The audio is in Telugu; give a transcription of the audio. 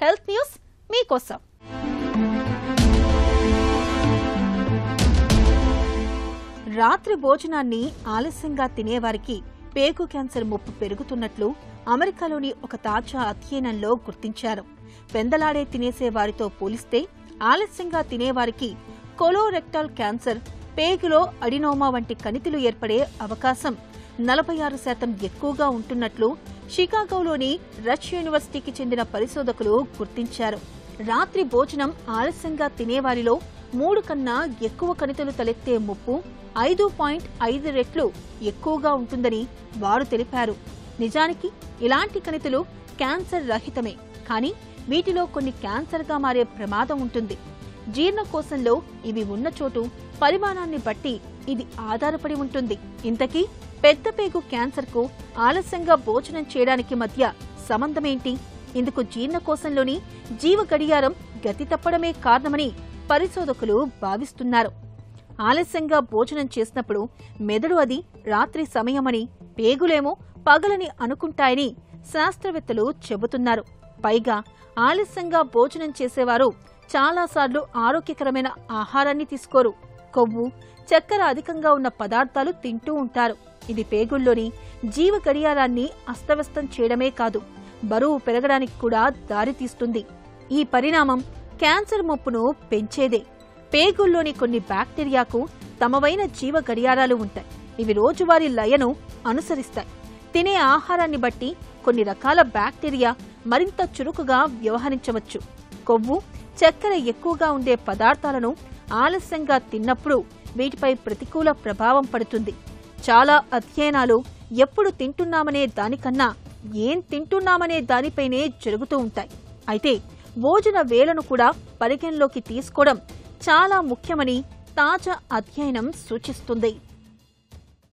హెల్త్ న్యూస్ మీకోసం. రాత్రి భోజనాన్ని ఆలస్యంగా తినేవారికి పేగు క్యాన్సర్ ముప్పు పెరుగుతున్నట్లు అమెరికాలోని ఒక తాజా అధ్యయనంలో గుర్తించారు. పెందలాడే తినేసే వారితో పోలిస్తే ఆలస్యంగా తినేవారికి కొలోరెక్టల్ క్యాన్సర్, పేగులో అడినోమా వంటి కణితులు ఏర్పడే అవకాశం 46% ఎక్కువగా ఉంటున్నట్లు షికాగోలోని రష్ యూనివర్సిటీకి చెందిన పరిశోధకులు గుర్తించారు. రాత్రి భోజనం ఆలస్యంగా తినేవారిలో 3 కన్నా ఎక్కువ కణితులు తలెత్తే ముప్పు 5.5 రెట్లు ఎక్కువగా ఉంటుందని వారు తెలిపారు. నిజానికి ఇలాంటి కణితులు క్యాన్సర్ రహితమే, కానీ వీటిలో కొన్ని క్యాన్సర్గా మారే ప్రమాదం ఉంటుంది. జీర్ణకోశంలో ఇవి ఉన్న చోటు, పరిమాణాన్ని బట్టి ఇది ఆధారపడి ఉంటుంది. ఇంతకీ పెద్ద పేగు క్యాన్సర్కు ఆలస్యంగా భోజనం చేయడానికి మధ్య సంబంధమేంటి? ఇందుకు జీర్ణకోశంలోని జీవ గడియారం గతి తప్పడమే కారణమని పరిశోధకులు భావిస్తున్నారు. ఆలస్యంగా భోజనం చేసినప్పుడు మెదడు అది రాత్రి సమయమని, పేగులేమో పగలని అనుకుంటాయని శాస్త్రవేత్తలు చెబుతున్నారు. పైగా ఆలస్యంగా భోజనం చేసేవారు చాలాసార్లు ఆరోగ్యకరమైన ఆహారాన్ని తీసుకోరు. కొవ్వు, చక్కెర అధికంగా ఉన్న పదార్థాలు తింటూ ఉంటారు. ఇది పేగుల్లోని జీవ గడియారాన్ని అస్తవ్యస్తం చేయడమే కాదు, బరువు పెరగడానికి కూడా దారితీస్తుంది. ఈ పరిణామం క్యాన్సర్ ముప్పును పెంచేదే. పేగుల్లోని కొన్ని బ్యాక్టీరియాకు తమవైన జీవ గడియారాలు ఉంటాయి. ఇవి రోజువారీ లయను అనుసరిస్తాయి. తినే ఆహారాన్ని బట్టి కొన్ని రకాల బ్యాక్టీరియా మరింత చురుకుగా వ్యవహరించవచ్చు. కొవ్వు, చక్కెర ఎక్కువగా ఉండే పదార్థాలను ఆలస్యంగా తిన్నప్పుడు వీటిపై ప్రతికూల ప్రభావం పడుతుంది. చాలా అధ్యయనాలు ఎప్పుడు తింటున్నామనే దానికన్నా ఏం తింటున్నామనే దానిపైనే జరుగుతూ ఉంటాయి. అయితే భోజన వేళను కూడా పరిగణలోకి తీసుకోవడం చాలా ముఖ్యమని తాజా అధ్యయనం సూచిస్తుంది.